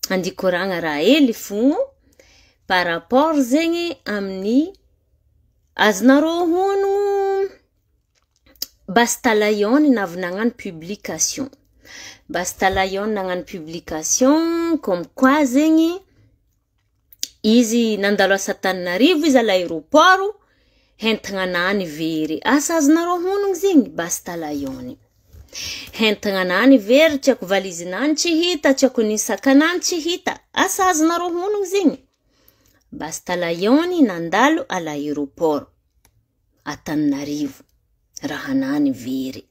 andikoragna raha hely fogno par rapport zegny amin'ny azonareo hono Bastalayon navy nagnano publication. Bastalayon nagnano publication comme quoi zegny izy nandalo Antananarivo izy à l'aéroport hentagnanany very. Asa azonareo honogny zegny Bastalayon. Hentagnanany very tiako valizinany tsy hita, tiako nisakanany tsy hita. Asa azonareo honogny zegny Bastalayon nandalo à l'aéroport Antananarivo. Rahanany very.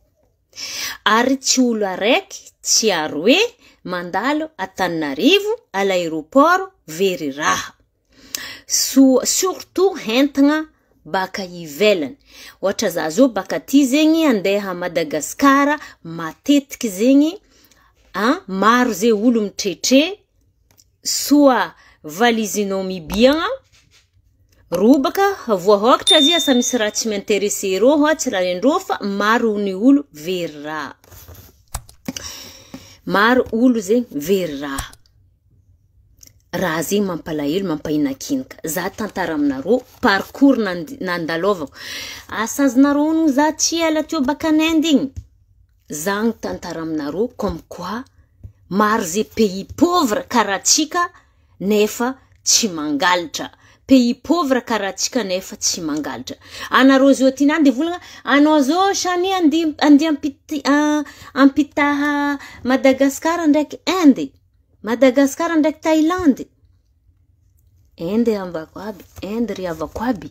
Ary tsy olo araiky tsy aroe mandalo Antananarivo à l'aéroport very raha. Surtout hentagna baka ivelany. Ohatra za zao baka ty zegny andeha Madagasikara matetiky zegny maro ze olo mitretre soa valizinao mibiagna robaka voahokatra azy asa misy raha tsy m'intéressé rô tsy raha endrô fa maro ny olo very raha. Maro olo zegny very raha. Raha zegny mampalahelo mampainakinaka. Za tantara aminareo parcours nandalovako. Asa azonareo hono za tsy ela teo baka Inde igny. Zagny tantara aminareo comme quoi maro ze pays pauvre karatsika nefa tsy mangalatra. Pays pauvre karatsika nefa tsy mangalatra. Anareo zao tinany de volagna anao zao shani andi ampitaha Madagasikara ndraiky Inde. Madagasikara ndraiky Thaïlande. Inde ambako aby, Inde ry avako aby.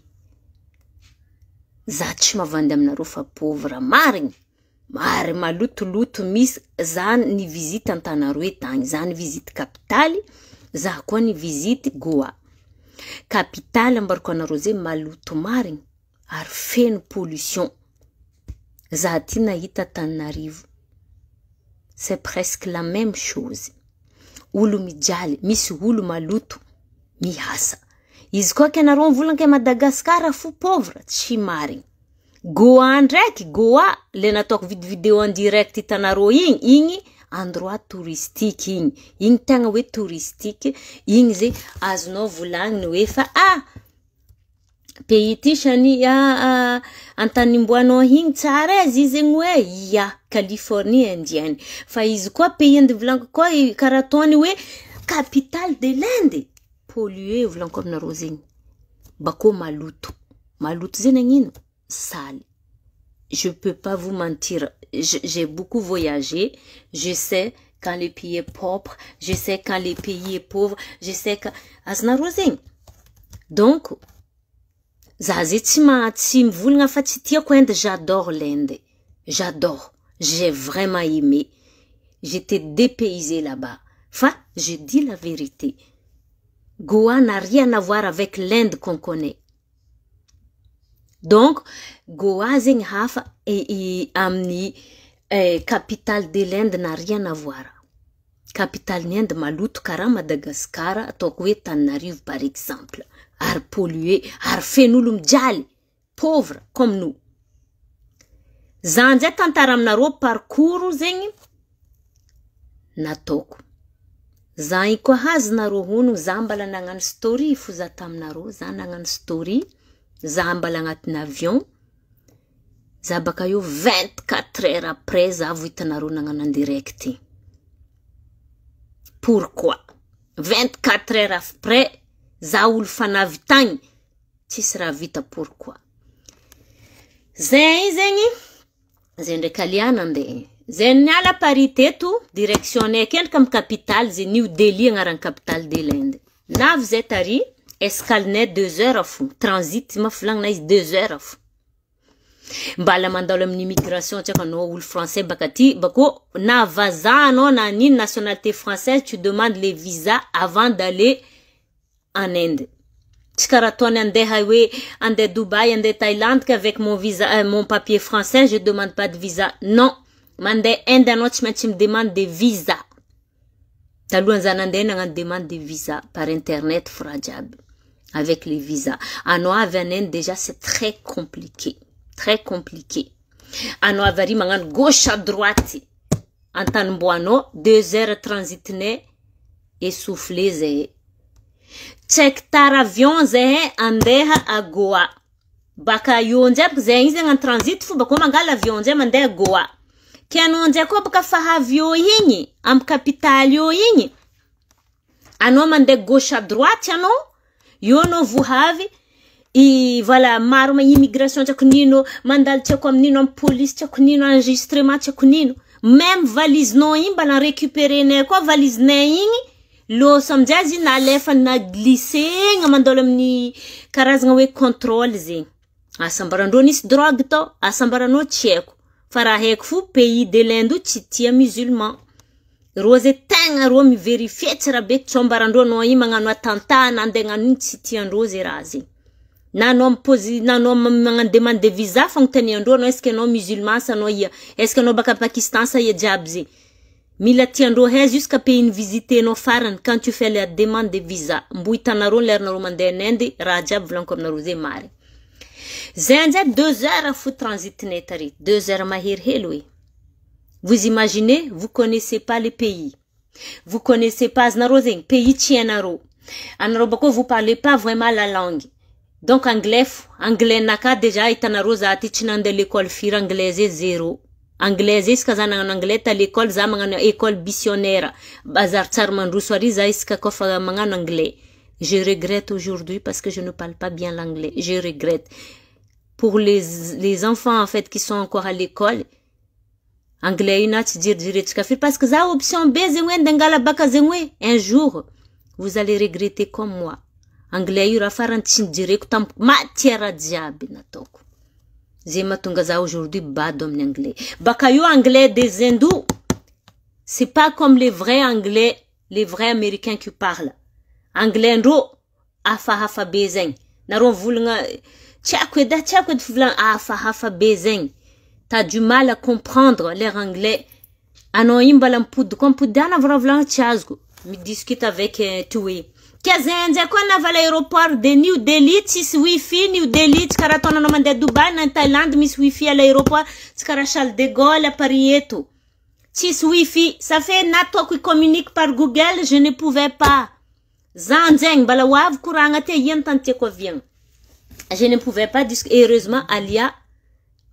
Za tsy mavandy aminareo fa pauvre marigny. Mary malotoloto misy za ni visite Antananarivo tagny, za ni visite capitale, za koa ni visite Goa. Capitale ambarako anareo ze maloto marigny ary feno pollution. Za ty nahita Antananarivo. C'est presque la même chose. Olo mijaly, misy olo maloto mihasa. Izy koa kenareo mivolagna ke Madagasikara fou pauvre, tsy marigny. Goa ndraiky, Goa, le nataoko vidéo en direct hitanareo igny endroit touristique igny. Igny tegna hoe touristique, igny ze azonao volagniny hoe fa pays ty shani antanimboanao igny tsara izy zegny hoe Californie indienne. Fa izy koa pays ande volaniko koa karaha ataony hoe capitale de l'Inde. Pollué volaniko aminareo zegny. Bako maloto. Maloto zegny nagnino? Sale. Je peux pas vous mentir. J'ai beaucoup voyagé. Je sais quand le pays est propre. Je sais quand le pays est pauvre. Je sais quand... Azonareo zegny. Donc, zaze tsy mivolagna fa tsy tiako Inde, j'adore l'Inde. J'adore. J'ai vraiment aimé. J'étais dépaysée là-bas. Enfin, je dis la vérité. Goa n'a rien à voir avec l'Inde qu'on connaît. Donc, Goa zegny hafa amni capitale de l'Inde n'a rien à voir. Capitale n'Inde maloto karaha Madagascar, ataoko hoe Antananarivo par exemple. Ary pollué, ary fen'olo mijaly, pauvre comme nous. Zanjay tantara aminareo parcours zegny nataoko. Zany koa hazonareo hono, za mbala nagnano story fo za taminareo, za nagnano story, za mbala agnatin'ny avion. Za baka io 24 heures après za vo hitanareo nagnano en direct. Pourquoi? 24 heures après, za olo fanavy tagny, tsisy raha vita pourquoi? Zay zegny, zay ndraiky aliana andeha. Zay niala Paris teto, directionné kendriky am capitale, zay New Delhi agnaran'ny capitale de l'Inde. Navy zay tary, escale 2 heures fo, transit mafilagna izy 2 heures fo. Mbala mandalo amin'ny immigration tiako anao olo français baka ty, bako na vaza anao na nini nationalité française, tu demandes les visas avant d'aller en Inde. Tsy karaha ataony andeha hoe andeha Dubaï, andeha Thaïlande qu'avec mon visa, mon papier français, je demande pas de visa. Non. Mandeha Inde anao tsy maintsy me demande de visa. Talohan'ny za nandeha nagnano demande de visa par internet fora jiaby. Avec les visas. Anao avy en Inde déjà c'est très compliqué. Très compliqué. Anao avy ary magnano gauche à droite. Antanimboanao 2 heures transitine essoufflé zay. Check tar avion zay andeha a Goa. Baka io ndraiky zay izy en transit fomba ko mangala avion zay mandeha Goa. Kianao ndraiky koa baka fahavio igny am capitale io igny. Anao mandeha gauche à droite anao, io no vohavy i voilà maro ma immigration tsako nino mandalo tsako aminino am police tsako nino enregistrement tsako nino. Même valise no igny mbala récupérer ne koa valise ne igny lo samjazi na alefa na glisser nga mandalo amin'ny karazagna hoe contrôle zegny. Asambarandro nisy drogue to, asambarano tseko. Fa raha haiko fu pays de l'Inde tsy tia musulman. Ro ze tegna ro mi vérifier tsara be tsombarandro no i magnano attentat na andegnano tsy tiandro ze raha zegny. Na no posi na no magnano demande de visa fogna taniandro no est-ce que no musulman sa no ia, est-ce que no baka Pakistan sa ia jiaby ze. Mila tiandro he jusqu'à pays visiter no farany quand tu fais la demande de visa. Mbo hitanaro lernaro mandeha en Inde raha jiaby volaniko aminaro ze mari. Zenja 2 heures foot transit netari, 2 heures mahirhelo oui. Vous imaginez, vous connaissez pas les pays. Vous connaissez pas Znarozing, pays tienaro. Anarobako, vous parlez pas vraiment la langue. Donc anglais naka déjà itanaro za tichinande de l'école fir anglaise 0. Anglaise iska za nangano anglais ta l'école za mangano école missionnaire. Bazar tsar mandrosoari za iska kofa mangano anglais. Je regrette aujourd'hui parce que je ne parle pas bien l'anglais. Je regrette. Pour les enfants en fait qui sont encore à l'école, anglais inati dire parce que ça option B zengwe ndengala baka zengwe un jour vous allez regretter comme moi. Anglais yura farantin direct tam matière diaby natoko. Zema tonga za aujourd'hui bad en anglais. Baka yo anglais des hindous. C'est pas comme les vrais anglais, les vrais américains qui parlent. Anglais ndo hafa bezeng. Naron vulnga tchakweda fulan hafa bezeng. T'as du mal à comprendre l'air anglais. Ano imbala mpud kompudana vravlan tchazgo. Mi discute avec Tui. Kazenja kwa na vala aéroport de New Delhi tis wifi New Delhi tskaratona no mande Dubai na Thaïlande mis wifi à l'aéroport tskara Charles de Gaulle à Paris et tout. Tis wifi, ça fait nato qui communique par Google, je ne pouvais pas. Zanjeng bala wav kuranga te yentante ko vient. Je ne pouvais pas discuter. Heureusement Alia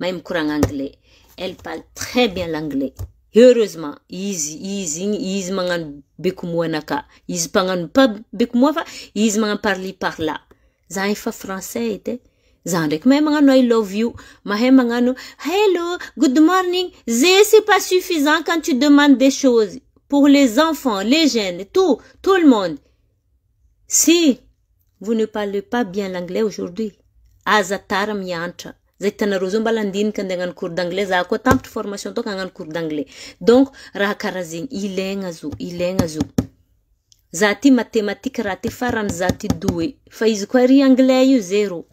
même courant anglais. Elle parle très bien l'anglais. Heureusement, easy mangan bekumwa naka. Easy pangan pas bekumwa fa, easy mangan parli par là. Zan fa français était. Zan rek même mangan I love you. Mahe mangan hello, good morning. C'est pas suffisant quand tu demandes des choses. Pour les enfants, les jeunes, tout le monde. Si vous ne parlez pas bien l'anglais aujourd'hui, azatara miantra. Zaitanaro balandin kandangan cours d'anglais za ko tampt formation to kangan cours d'anglais. Donc raha karazin ilenga zu. Zati mathématique rati faran zati doué. Fa izy ko ri anglais yu 0.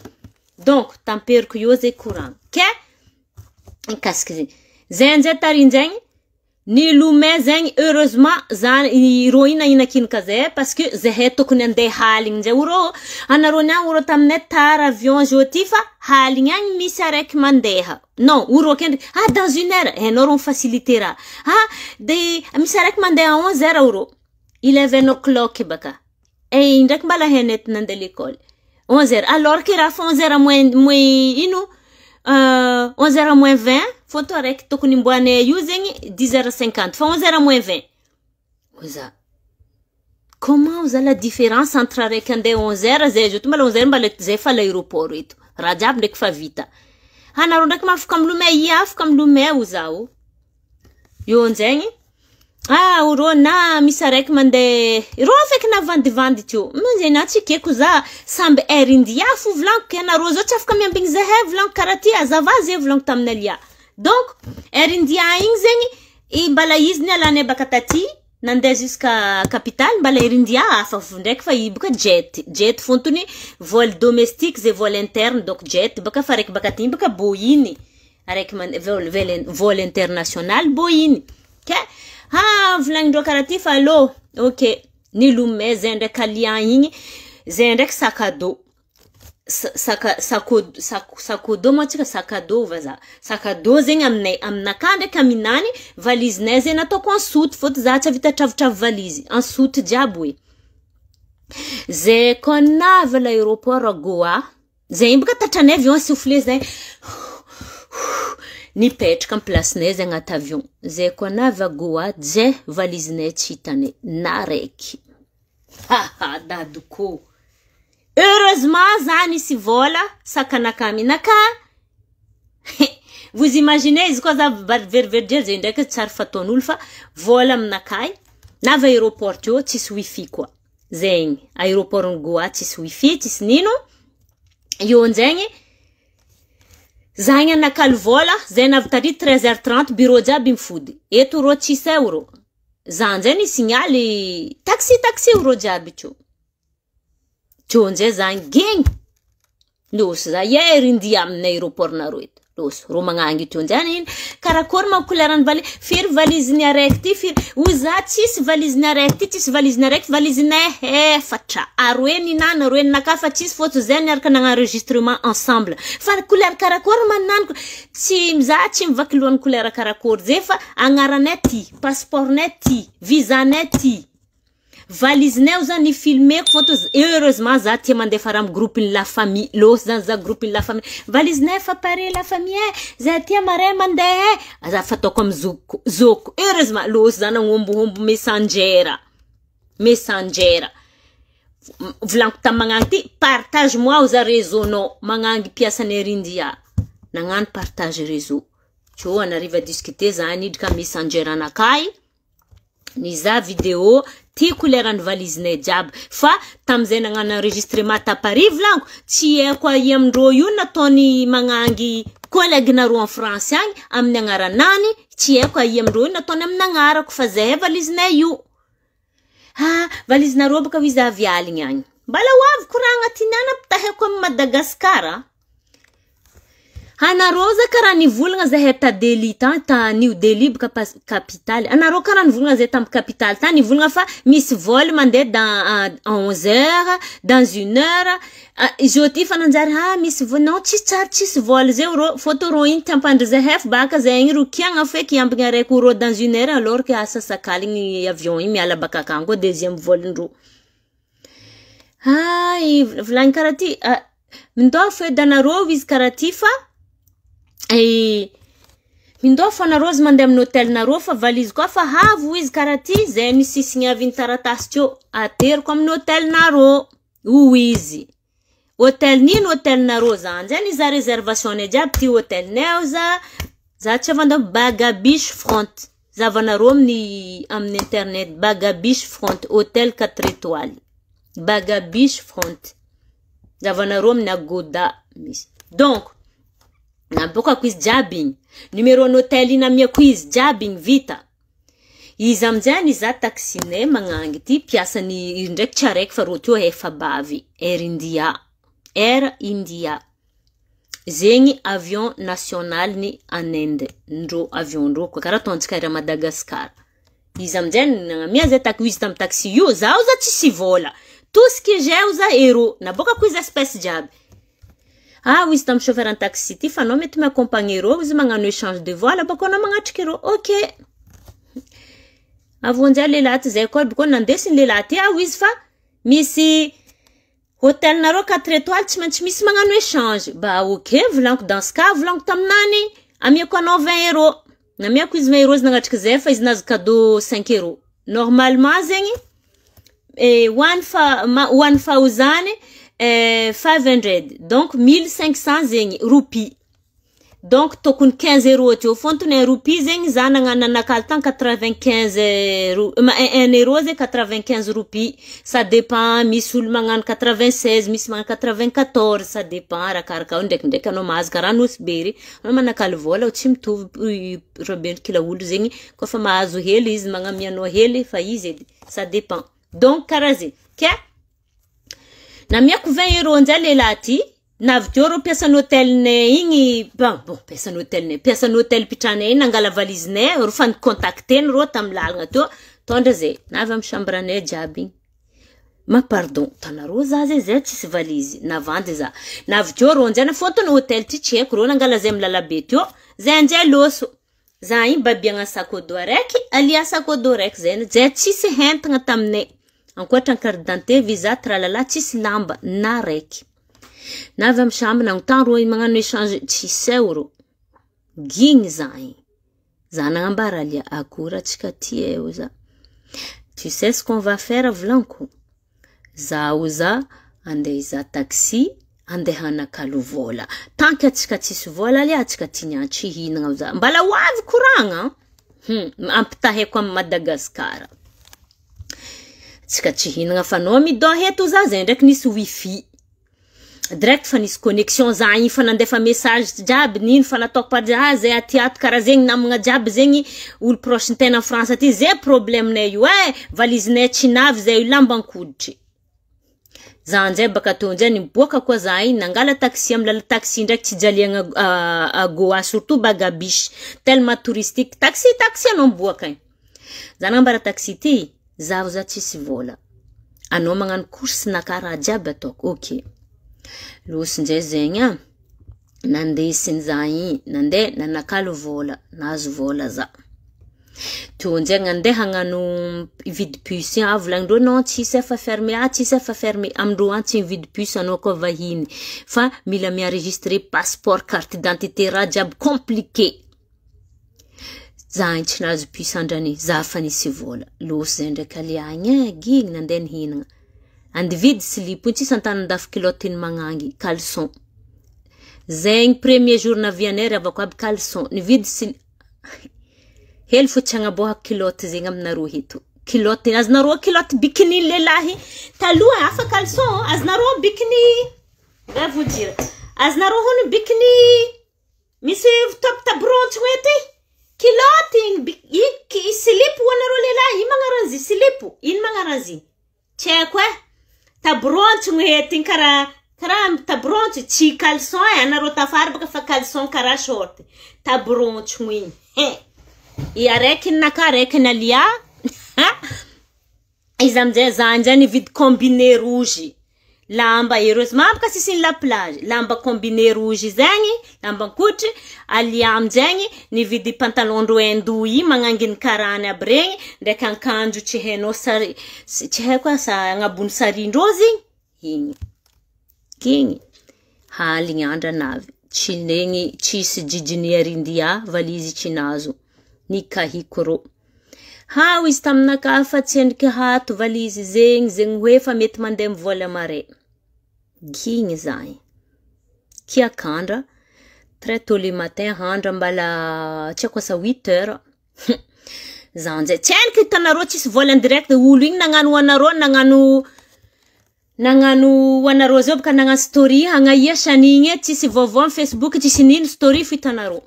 Donc tamper ko yo ze courant. Ke kaske zenje tarinjeng ni lume zeng heureusement zan iroina inakin kaze parce que zeheto kunende haling je uro anarona uro tamne tar avion jotifa haling ang misarek mandeha non uro ken dans une heure enorme facilitera de misarek mandeha 11 heures euro il est 20 o'clock baka et indak bala henet nan de l'école 11 heures alors que ra 11 heures moins inu 11 heures moins 20 photo avec tokuni mbwane using 10h50 fa 11h moins 20 oza comment vous avez la différence entre avec ande 11h zé je tuma 11h mbale zé fa l'aéroport itu rajab ndek fa vita hana rondak maf kam lume yaf kam lume uzao yo nzengi uro na misarek mande ro fek na vandi tu manje na chike kuza sambe erindia fu vlan kena rozo chaf kam yambing zehe vlan karati azavaze vlan tamnelia. Donc, erindia ingzeng i bala izni alane bakatati nande jusqu'à capitale bala erindia fa fundek fa ibuka jet fontuni vol domestique et vol interne donc jet baka farek bakati baka boyini arek man vol international boyini ke vlang do karati fa lo OK ni lume zende kalian yin zende sakado sakodo moa tsika sakado vaza sakado zegny aminaka ndraiky aminany valizinay zegny ataoko en soute fôty za tsy avita travatravo valizy en soute jiaby hoe zay koa navy l'aéroport Goa zegny boka tatranay avion soufflé zay nipetraka amin'ny placenay zay agnaty avion zay koa navy Goa zay valizinay tsy hitanay na raiky dadoko heureusement za nisy vola sakanaka minaka vous imaginez izy koa za verivery zay ndraiky tsary fataon'olo fa vola aminakay navy aéroport io tsisy wifi koa zegny aéroport Goa tsisy wifi tsisy nino io nzegny zagny anakaly vola zay navy tary 13h30 bureau jiaby mifody eto ro tsisy euro za nzay ni signaly taxi ro jiaby tio nzay zagny geny losy za yery india amin'ny aéroport nareo eto losy ro magnangy tio nzay karakory ma couleur vali firy valiziny araiky ty firy oza tsisy valiziny araiky ty tsisy valiziny araiky valizinay efatra aroe ninana aroe ninaka fa tsisy fôto zay niaraka nagna enregistrement ensemble fa couleur karakory mananako tsy za tsy mivaky lohan'ny couleur karakory zay fa agnaranay ty passeportnay ty visanay ty valizinay zany filmeko photo heureusement za tia mandefa raha groupe la famille losy zany za groupe la famille valizinay fa pare la famille za tia mare mandeha za fataoko am zoko heureusement losy zany ngombo messangera volanko tam magnangy ty partage moi za réseau no magnangy piasanay rindia nagnano partage réseau tio anariva discuter zany idika messangera nakay niza vidéo ty couleur valizinay jiaby fa tamzay nagnano enregistrement taparive lanko tsy haiko amindrô io nataony magnangy collègue naro en France agny amin'ny agnaranany tsy haiko amindrô io nataony amin'ny agnarako fa zay valizinay io valizinarô baka viza avy aligny agny mbala hoavy koraha agnatiny ana pitaheko amin'ny Madagascar anarô za karaha nivolagna zahay ta Delhi ta New Delhi baka capitale anarô karaha nivolagna zahay tam capitale ta nivolagna fa misy vol mandeha dans 11h dans 1h jeudi fa nanjary misy vol non tsisy vol zay ro photo ro igny tampandry zahay baka zay igny ro kiagna feky ambigny araiky ro dans 1h alors que asasakaligny avion igny miala baka kango deuxième vol ndro volagny karaha ty mindao fa danarô izy karaha ty fa mindao fa narô zy mandeha amin'ny hôtel narô fa valizy koa fa havo izy karaha ty zay nisisigny avy taratasy tio ateriko amin'ny hôtel narô izy hôtel nino hôtel narô zany zay niza réservation ne jiaby ty hôtel neo za tsy avanda Bagabiche Front zavanarô amin'ny internet Bagabiche Front hôtel 4 étoiles Bagabiche Front zavanarô amin'ny Agoda misy donc naboka ko izy jiaby igny numéro n'hôtel ina miako izy jiaby igny vita izy amjay niza taxinay magnangy ty piasany ndraiky tsy araiky fa ro tio efa bavy Air India zegny avion national ni en Inde ndro avion ndro ko karaha tontsika ra Madagascar izy amjay miaza izy tam taxi io za tsisy vola tout ce que j'ai uza euro naboka ko izy espèce jiaby izy tam chauffeur en taxi ty fa no mety m'accompagner ro izy magnano échange de voile bako na magnatriky ro ok avonjay lelaty zay koa bako nandesiny lelaty izy fa misy hôtel narô 4 étoiles tsy maintsy misy magnano échange ok volanko dans ce cas volanko taminany amiako anao 20 € namiako izy 20 € izy nagnatriky zay fa izy nazo cadeau 5 € normalement zegny one thousand 500 donc 1500 zegny roupies donc tokony 15 € tio fontony roupies zegny za nagnano nakaly tan 95 1 € zay 95 roupies ça dépend misy olo magnano 96 misy magnano 94 ça dépend arakaraka ndraikindraiky anao mahazo karaha nosy bery anao manakaly vola tsy mitovy robeny kila olo zegny kofa mahazo hely izy magnamianao hely fa izy edy ça dépend donc karaha zay na miako 20 € nzay lelaty navy ro piasan'ny hôtelnay igny bon piasan'ny hôtel pitranay nangala valizinay ro fan contacter ro tam lalagna to tondra zay navy am chambranay jiaby ma pardon, tanaro za zay tsisy valizy, navandy za. Navitio ro anjana fotony hôtel ty tsy haiko ro nangala zay amy lalabe tio, zay anjay loso. Za iny babiagna sakodo araiky, alia sakodo araiky zay tsisy hentagna taminay. Ankoatra carte d'identité, visa, tralala, tsisy lamba na raiky. Navy amy chambre na tan ro magnano échange tsisy euro. Gigny za iny. Za nagnambara alia akora tsika ty eo za. Tu sais ce qu'on va faire vlanko? Za za ande iza taxi ande hanakalo vola. Tanky atsika tsisy vola alia atsika tignatry hinagna za. Mbala wavy koragna. Ampitaheko amy Madagasikara. Atsika tsy hinagna fa no midon heto za zay ndraiky nisy wifi. Direct fa nisy connexion za iny fa nandefa message jiaby nino fa nataoko pa zay aty kara zegny namagna jiaby zegny olo proche tena France aty zay problème-nay io valizinay tsy navy zay lamban-koditry. Za anjay baka tonjay niboaka koa za iny nangala taxi amy lala taxi ndraiky tsy jaliagna à Goa surtout Bagabiche tellement touristique taxi anao miboaka iny. Za nangambara taxi ty za tsisy vola. Anao magnano course na karaha jiaby ataoko. Ok. Losy njay zegny nandesiny za iny nande nanakalo vola nazo vola za. Tonjay nande hagnano vide puce volagndreo non tsisy efa fermé tsisy efa fermé amindreo tsy vide puce anao koa vahiny fa mila mienregistrer passeport carte d'identité raha jiaby compliqué. Za iny tsy nazo puce andrany za fa nisy vola. Losy zay ndraiky aliagny gigny nande nihinagna. Andividy slip tsisy antanandafy kiloty magnangy caleçon. Zegny premier jour na vianay avako aby caleçon nividy slip. Hely fo tsy agnaboahako kiloty zegny aminareo heto. Kiloty azonareo kiloty bikini lelahy taloha afa caleçon azonareo bikini. Va vous dire. Azonareo hono bikini misy top tabrontsy wety. Kiloty iki slip wanareo lelahy magnaranzy slip ino magnaranzy. Check tabrontsy wety kara tabrontsy tsy caleçon anareo tafary baka fa caleçon kara short. Tabrontsy winy. I araiky naka araiky nalia. Izy amjay za anjay nividy combiné rouge. Lamba heureusement baka sisiny la plage. Lamba combiné rouge zegny, lamba kotry, alia amjay nividy pantalon roendo magnanginy karany aby regny, ndraiky akanjo tsy hainao sary, tsy haiko sa agnabony sarindrozy, igny. Kigny. Haligny andra navy. Tsy negny tsisy jijiny arindia valizy tsy nazo. Nikahiko ro. Izy taminaka fa tsy endriky hato valizy zegny hoe fa mety mandeha mivola mare. Gigny zay. Kia kandra. Très tôt le matin handra mbala tsy ako sa 8 heures. Zanjay. Tsy endriky hitanareo tsisy vola direct olo igny nagnano anareo nagnano anareo zao baka nagnano story hagnaia sanigny tsisy vaovao amy Facebook tsisy nino story fitanareo.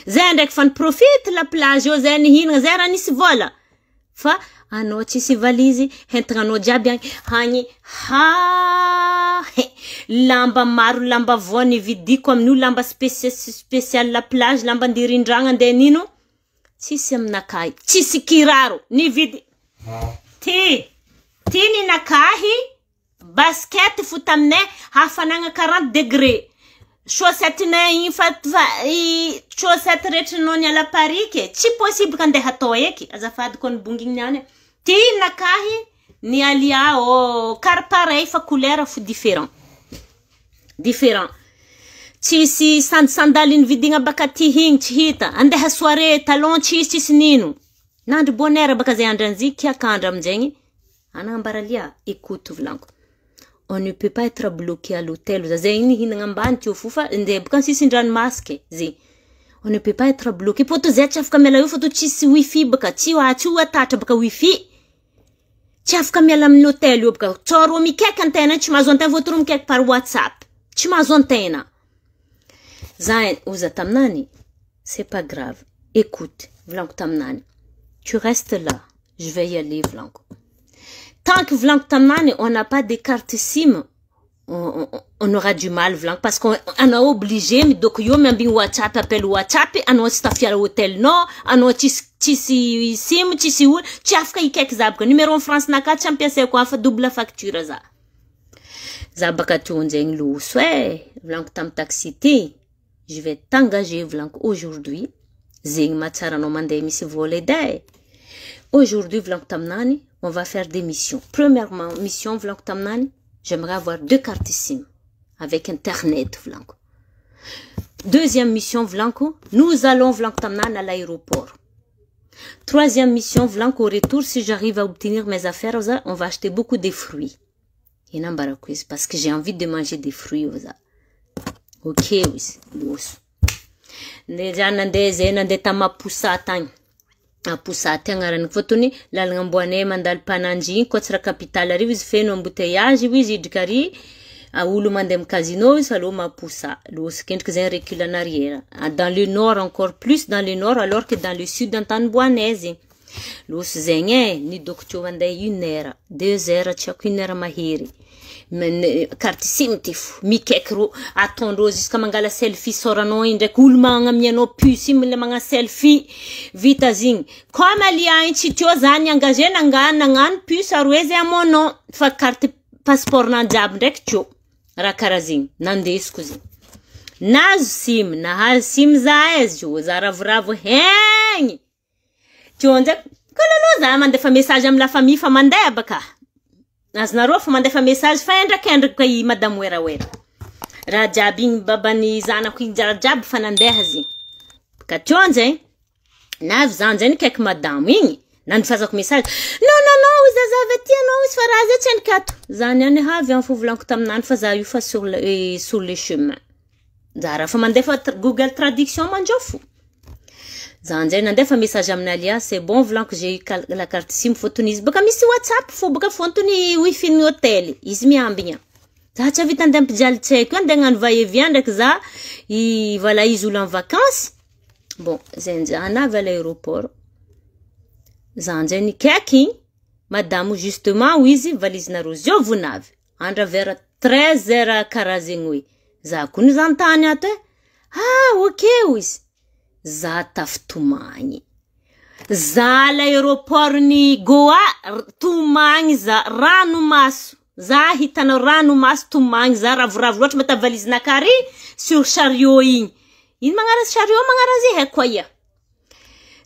Zay ndraiky fa niprofite la plage io zay nihinagna zay raha nisy vola. Fa anao tsisy valizy hentagnanao jiaby hagny lamba maro lamba voa nividiko amin'io lamba spécial la plage lamba ndirindragna ande nino tsisy aminakahy tsisy kiraro nividy ty ninakahy basket fo taminay hafanagna 40 degré. Chaussette na chaussette rehetra no niala parike tsy possible ka andeha atao eky azafady ko nibongigny niany ty nakahy ni alia car pareil fa couleur fo différent tsisy sandali nividigna baka ty higny tsy hita andeha soirée talon tsisy nino nandry bonheur baka zay andranzy kiakandra amjegny anambara lia écoute vlanko. On ne peut pas être bloqué à l'hôtel. On ne peut pas être bloqué. Pour tout ça, tu as fait wifi baka tu attach baka wifi. Tu as fait l'hôtel baka. Tu as mis quelqu'un antenne, tu m'as entendu votre room quelque par WhatsApp. Tu m'as entendu. Zain, uza tamnani. C'est pas grave. Écoute, Vlanko tamnani. Tu restes là. Je vais y aller, Vlanko. Tant que Vlanko tamnani, on n'a pas de carte SIM on aura du mal, vlank, parce qu'on a obligé, mais donc yo même bien WhatsApp, appel WhatsApp, on staff à l'hôtel, non, on tisi sim, tisi ou, tiafka i kek zabka, numéro en France naka, champion c'est quoi, fa double facture za. Zabaka tunzeng lou, ouais, vlank tam taxité, je vais t'engager, vlank, aujourd'hui, zing matsara no mande misi volé day. Aujourd'hui, vlank tam nani, on va faire des missions. Premièrement, mission vlank tam nani, j'aimerais avoir 2 cartes SIM avec Internet, Vlanco. Deuxième mission, Vlanco, nous allons, Vlanco Tamnan, à l'aéroport. Troisième mission, Vlanco, au retour, si j'arrive à obtenir mes affaires, on va acheter beaucoup de fruits. Et non, parce que j'ai envie de manger des fruits. Ok, oui. Déjà, nande tama poussatang. A poussatang, aran fotoni, la ngambouane, mandal pananji, kotra capital, arrive, ils font un embouteillage, oui, j'ai du carré. À où le mandem casino, ça m'a poussé. Le second que j'ai reculé en arrière. Dans le nord, encore plus dans le nord, alors que dans le sud, dans Tanboanaise. Le zengé, ni docteur vende 1 heure, 2 heures, chaque 1 heure mahiri. Mais, carte simtif, mi kekro, attendre jusqu'à mangala selfie, sorano, inde, kulmanga, miano, pusim, le manga selfie, vitazing. Comme il y a un chitio zani engagé, nangan, puce, arweze à mon nom, fa carte passeport na jab, rectio. Rakarazing, nande escusi. Naz sim, nahal sim zaez, jo, zaravravo, heng. Tionja, kololo za, mandefa message am la famille, fa mandebaka. Naz naro, fa mandefa message, fa endra kai madame wera. Rajabing babani zana kui jab, fa nandehazi. Ka tionja, naz zanjani kek madame, ing. Nan fazako message. Non, zazavetia non, faraze tchenkato. Zanyane havy en fovlanko tamnan fa za io fa sur le chemin. Zara fa mandefa Google Traduction manjofu. Zanjay nandefa message amnalia, c'est bon vlanko j'ai eu la carte SIM fotonizy. Baka misy WhatsApp fo baka fontony wifi ny hôtel. Izy miambigna. Za tsy avita andeha ampijaly tseko andeha hagnano va-et-vient ndraiky za voilà izy olo en vacances. Bon, zenjana avy à l'aéroport. Zanjay ni keki. Madame, justement, oui, valise na rozio vunave. Andra vera 13 heures karazengui. Za kuni zantani ate. Ah, ok, oui. Za taftumani. Za l'aéroport ni Goa, tumani za ranu masu. Za hitana ranu masu tumani za ravravu. Lotu meta valise na kari sur chariot ing. In mangara chariot mangara zi hekwaya.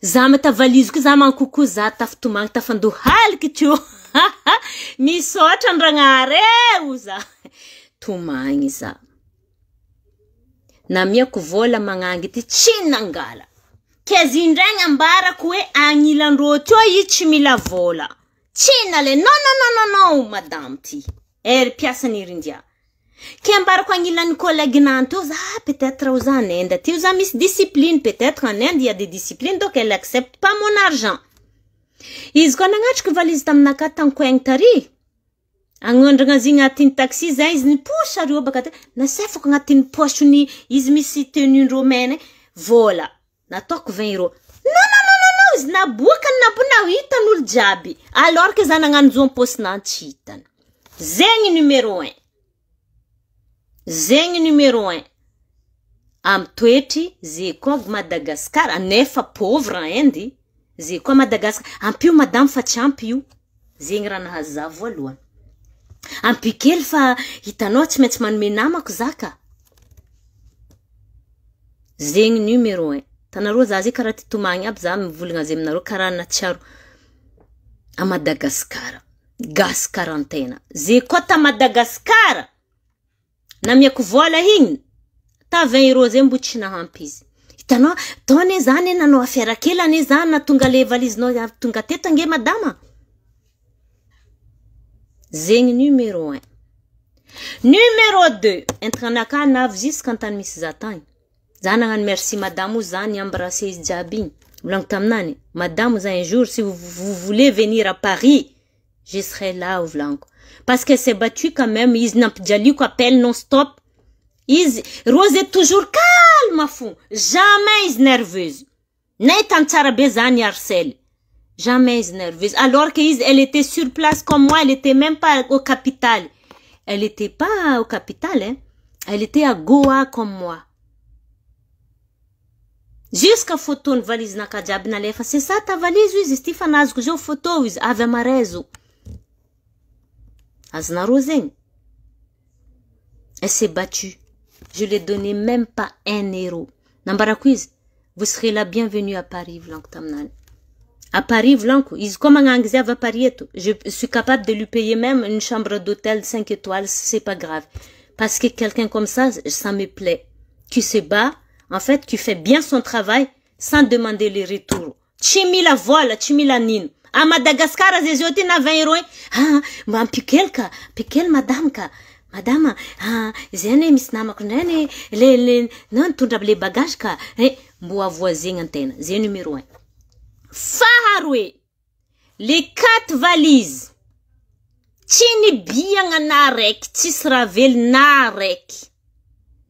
Za meta valise ko za mankuku za taftumang tafandu halki tio. Misotra ndrangare uza. Tumangi za. Na mia kuvola mangangiti chinangala. Kezi ndrenga mbara kwe angilandro tio yichimila vola. Chinale, no, madame ti. Piasa nirindia. Kembara kwa ngilani collègue nanto, peut-être aux en Inde. Tu as mis discipline, peut-être en Inde, il y a des disciplines, donc elle accepte pas mon argent. Ils connaissent que valise tamnaka tankweng tari. Angondra zingatin taxi, ils ni pousse à bakate. Na sefo ngatin poche ni, ils misi tenue romaine. Voilà. Na tok 20 euros. Non, na buka na puna hitan ul jabi. Alors que zanangan zon post na chitan. Zeng numéro 1. Zeng numéro 1. Am toetry, zeko Madagascar, nefa pauvre Inde. Zeko Madagascar, ampio madame fa champio. Zeng rana hazavo aloha. Ampikely fa hitanao tsy maintsy manome namako zaka. Zeng numéro 1. Tanaro za zay karaha titomagny aby za mivolagna zay aminareo karaha natsiaro. A Madagascar. Gas quarantaine. Zeko ta Madagascar. Na miako vola higny, ta 20 euros zay mbo tsy nahampy izy. Hitanao, taone zany nanao affaire kely ane zany na tonga le valizinao tonga teto ange madama. Zegny numéro 1. Numéro 2. Entranaka navy jusqu'à antany misy zatagny. Za nagnano merci madame zany embrasser izy jiaby igny. Volagno taminany, madame za un jour si vous voulez venir à Paris, je serai là au Vlanco. Parce qu'elle s'est battue quand même, ils n'ont pas dit qu'on appelle non-stop. Rose est toujours calme à fond. Jamais ils nerveuse. N'est-en tsarabezani harcèle. Jamais ils nerveuse. Alors qu'elle était sur place comme moi, elle était même pas au capital. elle était pas au capital, hein. Elle était à Goa comme moi. Jusqu'à photo une valise na kajabi na lefa. C'est ça ta valise, oui, Stéphane azoko jo photo, oui, avy amarezo. Aznaro zegny. Elle s'est battue. Je lui ai donné même pas 1 euro. Nambara quiz, vous serez la bienvenue à Paris, Vlanko Tamnan. À Paris, Vlanko, comme un anglais à Paris, je suis capable de lui payer même une chambre d'hôtel 5 étoiles, c'est pas grave. Parce que quelqu'un comme ça me plaît. Qui se bat, en fait, qui fait bien son travail sans demander les retours. Chimi la voile, chimi la nine. À Madagascar, les autres na 20 euros. Ah, ma piquel madame ka. Madame, ah, zene mis namako nene, non, tondra les bagages ka. Mboa voisin antenne, c'est numéro 1. Faharoue, les 4 valises. Tini bianga narek, tisravel narek.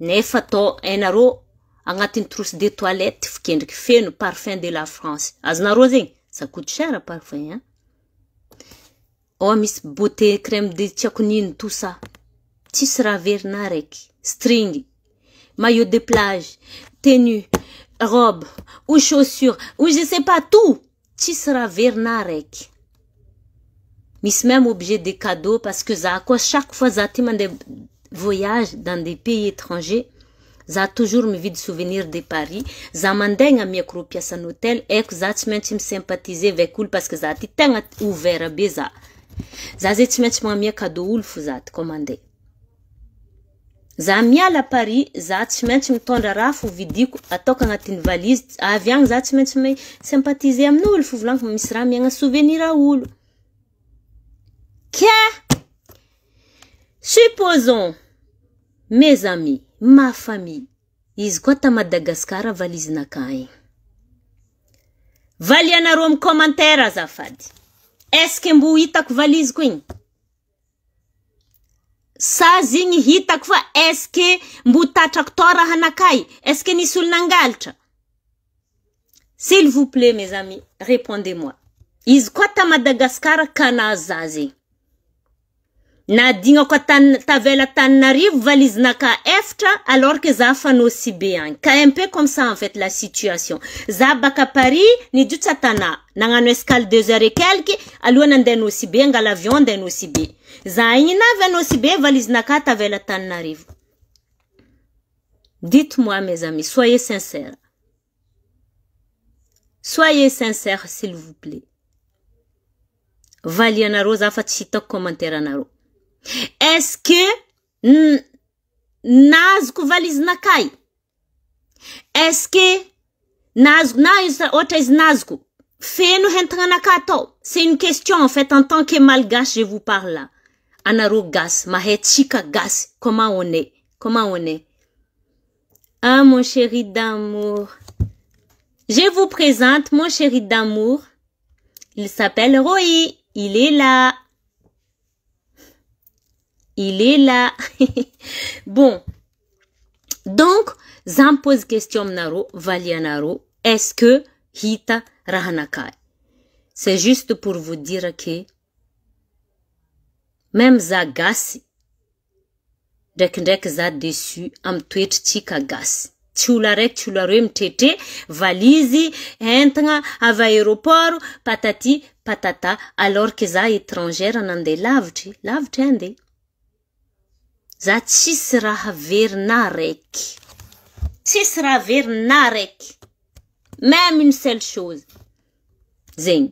Nefa to enaro, angatin trousse de toilette, fkendrik feno parfum de la France. Aznaro zing, ça coûte cher le parfum, hein. Oh, miss beauté, crème de tchakounine, tout ça. Tisravel narek, string, maillot de plage, tenue, robe, ou chaussures, ou je sais pas tout. Tisravel narek. Miss même objet de cadeaux parce que ça, chaque fois ça des voyages dans des pays étrangers, ça toujours me vide souvenir de Paris. Ça mandeng à mi cropia san hôtel et que ça me sympathiser avec eux parce que ça ti tanga ouvert à beza. Ça c'est me mi cadeau ul fuzat commandé. Ça mi à Paris, ça me tondra rafu vidiko atoka ngatin valise avion ça me sympathiser am nous ul fuvlan misra mi nga souvenir à ul. Supposons, mes amis, ma famille, ils goûtent à Madagascar valise na kai. Valiana rom commentaire azafadi. Est-ce que mbu hitak valise queen? Sa zigny hitak fa est-ce que mbu tatraktora hanakai? Est-ce que nisul nangalcha? S'il vous plaît, mes amis, répondez-moi. Ils goûtent à Madagascar kanazazi. Na dinga kwa tavela tanarive valise naka eftra alors que ça fa no si bien. Un peu comme ça en fait la situation. Za baka Paris ni du satana. Nangano escale 2 heures et quelques. Alou nanden aussi bien gal avion den aussi bien. Za inina ven aussi bien valise naka tavela tanarive. Dites-moi mes amis, soyez sincères. Soyez sincères s'il vous plaît. Valiana rosa fa chitok commentaire naro. Est-ce que nazku valise nakai? Est-ce que nazku fenu hentanga nakato? C'est une question en fait en tant que malgache je vous parle là. Anaro gas, mahet chika gas. Comment on est? Comment on est? Ah mon chéri d'amour. Je vous présente mon chéri d'amour. Il s'appelle Roy. Il est là. Il est là. Bon. Donc, j'en pose question naro, valianaro. Est-ce que hita rahanakai? C'est juste pour vous dire que même zagasi, dek za dessus, am tweet chika gas. Chularem tete, valisi, entanga, ava aéroport, patati, patata, alors que za étrangère nande lavti ande. Za tsisra vernarek. Tsisra vernarek. Même une seule chose. Zeng.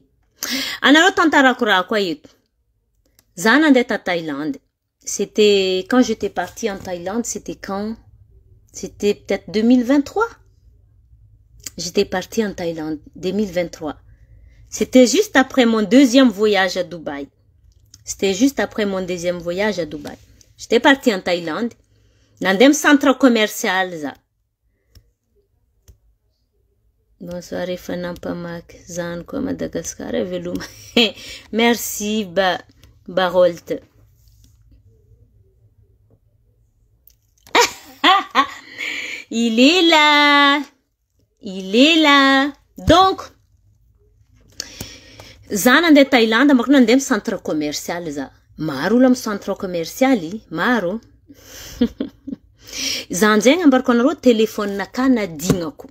Anaro tantara kura kwa yitu. Za nandet à Thaïlande. C'était quand j'étais partie en Thaïlande, c'était quand? C'était peut-être 2023. J'étais partie en Thaïlande 2023. C'était juste après mon 2e voyage à Dubaï. C'était juste après mon 2e voyage à Dubaï. J'étais partie en Thaïlande, dans un centre commercial. Bonsoir, Fanam Pamak, Zan, quoi, Madagascar, Veloum. Merci, Barolt. Il est là. Il est là. Donc, Zan de Thaïlande, maintenant, dans un centre commercial. Maro olo am centre commercial, maro. Zan zegny ambarako anareo téléphone naka nadignako.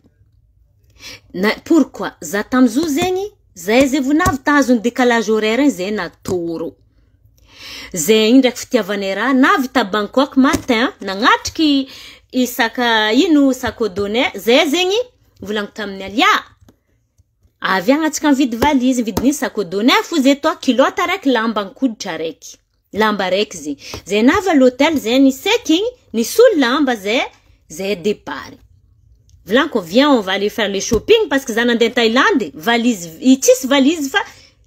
Pourquoi? Za tamzo zegny, zay ze vonavy tazony décalage horaire zay natoro. Zay ndraiky fitiavane raha navy ta Bangkok matin, nagnatriky isaka ino sakodone, zay zegny volagno taminy alia. Avy agnatsika mividy valise, vidiny sakodone fozay to kilote araiky lamba ankoditra araiky. Lamba araiky zay. Zay nava l'hôtel zay ni seking, ni sous lamba zay départ. Vlanko, viens, on va aller faire le shopping parce que ça n'a pas Thaïlande, valise, tis valise fa,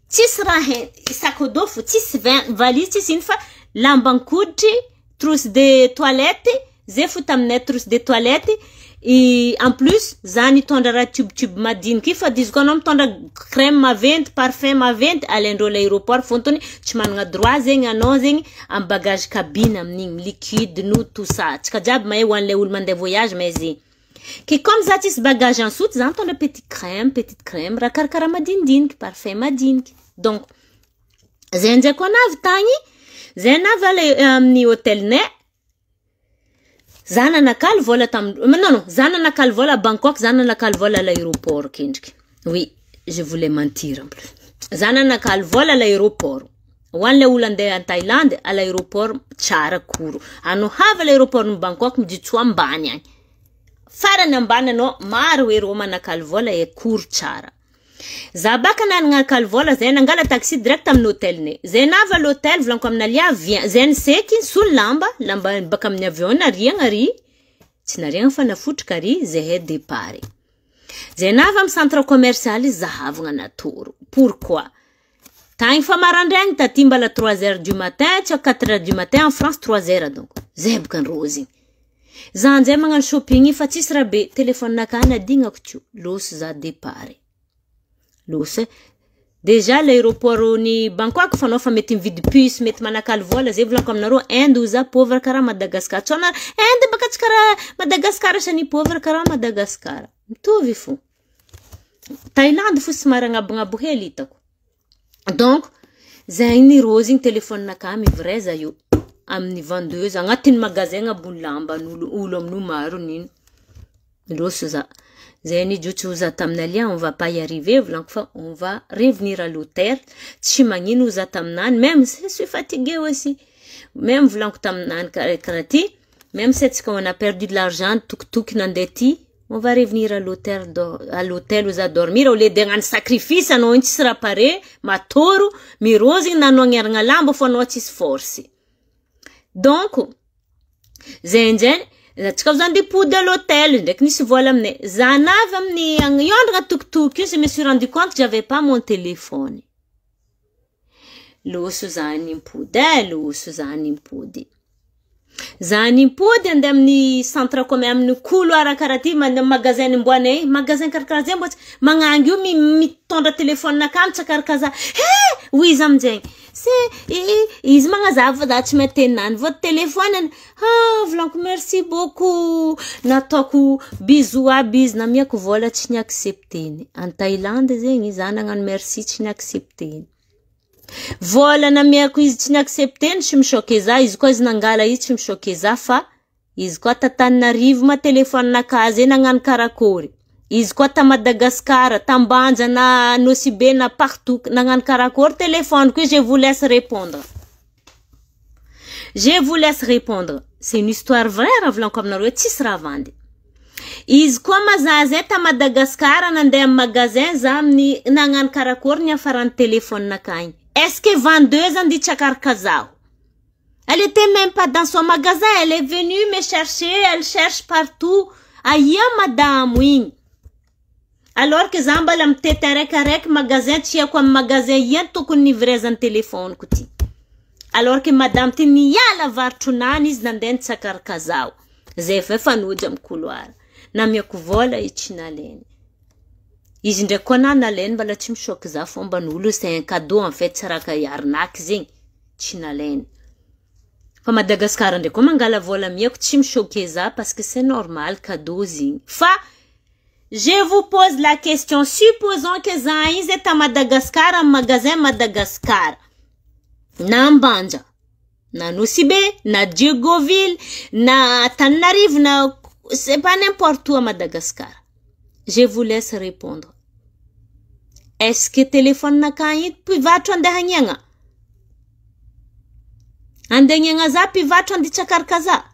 tis rahen, sakodofo, tis valise, tis une fa, lambankudji, trousse de toilette, zefu tamnet trousse de toilette, et en plus, zani tondra tube madin ki fa disgonom tondra crème ma vente, parfum ma vente, alendro l'aéroport fontoni, tu mananga droit zeng anozeng, en bagage cabine, amning liquide, nous, tout ça. Tika jab maé wan le oulman de voyage, mais que comme ça, tis bagage en soute, zan ton le petite crème, rakarkara madindink, parfum madink. Donc, zenje konav tani, zenav ni hôtel ne, zana nakal vola tam, non, zana nakal vola Bangkok, zana nakal vola l'aéroport, kinjk. Oui, je voulais mentir en plus. Zana nakal vola l'aéroport. Wan le ulande en Thaïlande, à l'aéroport, chara kuru. Ano hava l'aéroport en Bangkok, mjitsua mbanya. Fara nambana no maro e Roma nakal vola e kur chara. Zabaka na nakal vola zay nangala taxi direct am l'hôtel ne. Zay nava l'hôtel vlan comme nalia vient. Zay sekin sul lamba baka amin'ny avion na riangari. Tsy na riang fa na futrikari zay he départ. Zay nava am centre commercial zahavagna natoro. Pourquoi? Tagny fa marandragny tatimba la 3h du matin, tsa 4h du matin en France 3h donc. Zay bokan rosy. Zanjay mangan shopping fa tsisy rabe téléphone naka nadignako tio loso za départ. Loso déjà l'aéroport ni Bangkok fanao fa mety mividy puce mety manakal vola zay volako aminareo Inde za pauvre kara Madagascar. Tsona Inde baka tsy kara Madagascar sani pauvre kara Madagascar. Mitovy fo. Thaïlande fo somary agnabognabo hely hitako. Donc zay ni rosing téléphone naka mi vrai za io. Amni vendeuse agnatin'ny magasin ngabony lamba olo amino maro nino loso za zay ni jutsu uza tamina lia on va pas y arriver vlanko fa on va revenir à l'hôtel tsy magnino uza taminany même si je suis fatigué aussi même vlanko taminany karati même si on a perdu de l'argent tuk nandeti on va revenir à l'hôtel uza dormir au lieu de sacrifice anao tsy sera pare matoro mirozing nanao agnaragna lamba fo anao tsy force. Donc, zenjen, tsika zan dépôt de l'hôtel, ndek nisy vola amne. Zanavy amni yondra tuk-tuk, je me suis rendu compte que j'avais pas mon téléphone. Loso zani impody. Zani impody ande amni centre commercial amni couloir karati mande magasin mboane, magasin karakaza mbo mangangi io mitondra téléphone nakam tsakarakaza. Oui zamjeng. C'est ils magazava da tsy maintenant votre téléphone vlanko merci beaucoup natako bisou bis na miako vola tsy ni accepteny en Thaïlande zegny za nagnano merci tsy ni accepteny vola na miako izy tsy ni accepteny tsy mishoke za izy koa izy nangala izy tsy mishoke za fa izy koa Tatanarivo ma téléphone nakazy nagnano karakory izy koa ta Madagascar tambanja na Nosibe na partout nagnano karakory téléphone que je vous laisse répondre. C'est une histoire vraie rahavolagno comme nareo tsisy raha vandy. Izy koa mazazay ta Madagascar nandeha am magasin za amin'ny nagnano karakory ny afarany téléphone nakagny. Est-ce que vendeuse andi tsakaraka zaho? Elle était même pas dans son magasin, elle est venue me chercher, elle cherche partout. Aïe madame oui. Alors que zamba la mtete arek magasin tia kwa magasin yen tokony nivrezan téléphone kuti. Alors que madame tini yala vartunani izy nandeha nitsakaraka zaho. Zay fa fanoja am couloir. Na miako vola izy naleny. Izy ndray koa naleny mbala tsy mishoky za fomban'olo c'est un cadeau en fait tsaraka arnaque zegny tsy naleny. Fa Madagascar ndray koa mangala vola miako tsy mishoke za parce que c'est normal cadeau zegny. Fa je vous pose la question, supposons que Zaïs est à Madagascar, un magasin Madagascar. Nambanja. na Nosy Be, na Diegoville, na Tananarivo, na... C'est pas n'importe où à Madagascar. Je vous laisse répondre. Est-ce que téléphone na kain pivatra andehanyanga? Andehanyanga za pivatra andichakarkaza?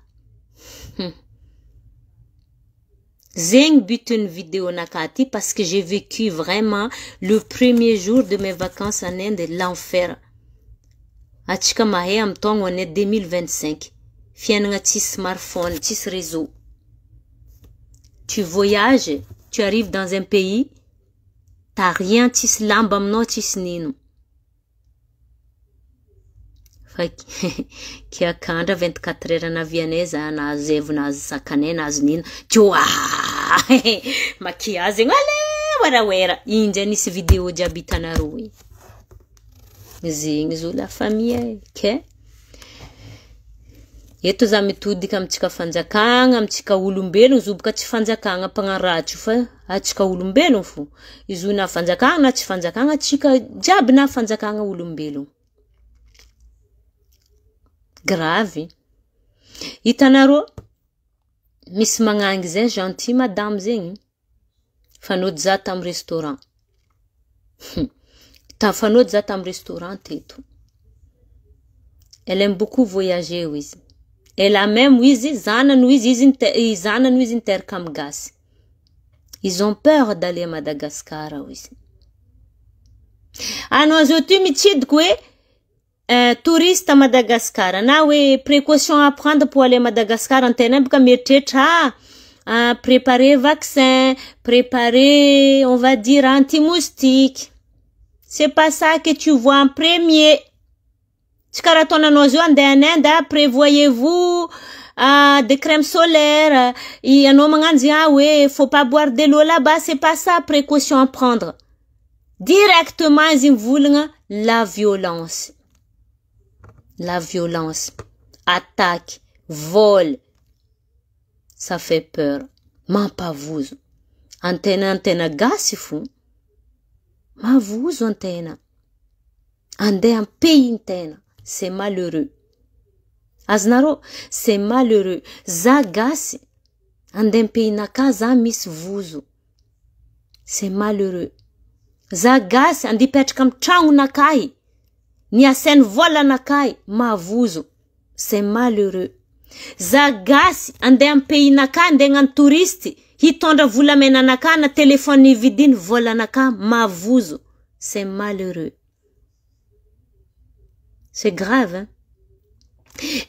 Zeng but une vidéo nakati parce que j'ai vécu vraiment le premier jour de mes vacances en Inde, l'enfer. Achika mahe am tong on est 2025. Fiananga tis smartphone, tis réseau. Tu voyages, tu arrives dans un pays, t'as rien, tis lambam no tis nino. Qui a kandra 24 heures na vianeza na zevo na sakane na nino. Tchoa! Makiaze ngale wera. Inja nisy vidéo jabitana roy. Zing zo la famille ke. Eto za mitodika amitsika fanjakagna, amitsika olombelogno, zoboka tsy fanjakagna mpagnaratsy fa atsika olombelogno fo. Izo na fanjakagna na tsy fanjakagna, atsika jiaby na fanjakagna olombelogno. Grave. Hitanareo, misy magnangy zay gentil madame zegny. Fanody za tam restaurant. Fanody za tam restaurant teto. Elle aime beaucoup voyager, oui. Elle a même, oui, zanano izy interkamgasy. Ils ont peur d'aller à Madagascar, oui. Anao zao tu mitsidiko hoe touriste à Madagascar. Na hoe précaution à prendre pour aller à Madagascar. Antena boka mieritreritra préparer vaccin, préparer, on va dire, anti-moustique. C'est pas ça que tu vois en premier. Prévoyez-vous des crèmes solaires. Faut pas boire de l'eau là-bas. C'est pas ça, précaution à prendre. Directement, la violence. La violence. Attaque. Vol. Ça fait peur. Ma pas vous. Antenne gas, fou. Ma vous, antenne. Ande un pays interne. C'est malheureux. Aznaro, c'est malheureux. Zagasi. Andem pays naka za mis vuzo. C'est malheureux. Zagasi andi petraka mtragno nakai. Ni asen vola nakai. Ma vuzo. C'est malheureux. Zagasi andem pays naka andengan touriste. Hitondra volamena naka na téléphone vidine vola naka. Ma vuzo. C'est malheureux. C'est grave, hein?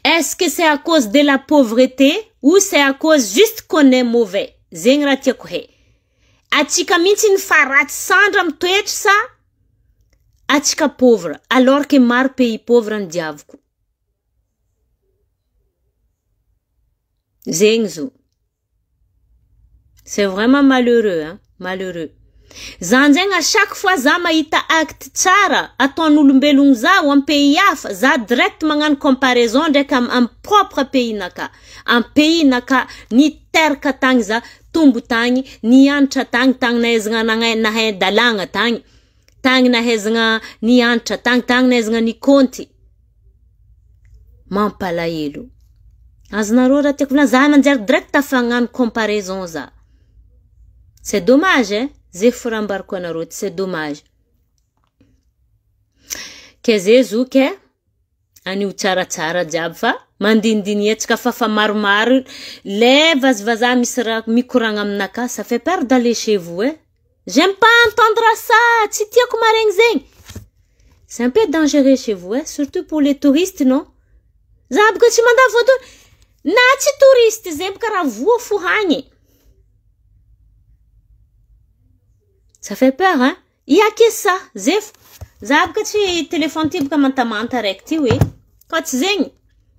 Est-ce que c'est à cause de la pauvreté ou c'est à cause juste qu'on est mauvais? Zengra tiako he. Atika mintsy ny faratsy sandra mitoetra sa atika pauvre alors que maro pays pauvre ny diavoko. Zegny zo. C'est vraiment malheureux, hein? Malheureux. Zanjeng à chaque fois za mahita acte tsara ataon'olombelogno zao am pays hafa za direct magnano comparaison ndraiky am propre pays naka. Am pays naka niteraka tagny za tombo tagny nianatra tagny nahaizagna nahay dalagna tagny nahaizagna nianatra tagny nahaizagna nikonty. Mampalahelo. Azonareo raha tiako volagny za manjary direct tafagnano comparaison za. C'est dommage, hein? C'est dommage. Kezezu ke ani tsara jiaby fa mandindiny etsika fa maromaro le vazaza misy raha mikoragna aminaka, ça fait peur d'aller chez vous, hein? J'aime pas entendre ça, tsy tiako maregny zegny. C'est un peu dangereux chez vous, hein? Surtout pour les touristes, non? Zaby ko tsy manda photo na tsy touriste zegny karaha voa fo hagny. Ça fait peur, hein? Il y a que ça, zef. Zab que tu téléphone type comme manta recti, oui. Quand tu zing.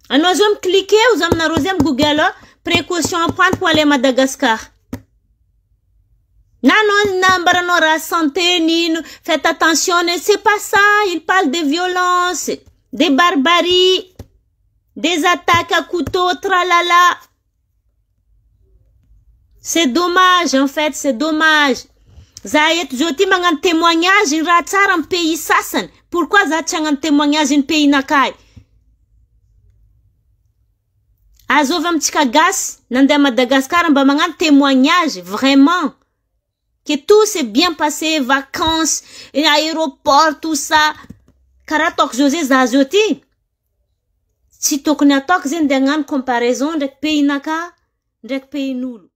On a zoom cliquer, vous avez un rosem Google, précaution à prendre pour aller à Madagascar. Non, la santé, ni, faites attention, c'est pas ça. Il parle de violence, des barbaries, des attaques à couteau, tralala. C'est dommage, en fait, c'est dommage. Zayet joti mangan témoignage ratsar en pays sassan. Pourquoi za changan témoignage en pays nakai? azova amitsika gasy nandeha Madagascar mba magnano témoignage vraiment que tout s'est bien passé, vacances, aéroport, tout ça. Kara tok José Zazoti. Si tokony ataoko zeny de agnano comparaison ndraiky pays naka ndraiky pays n'olo.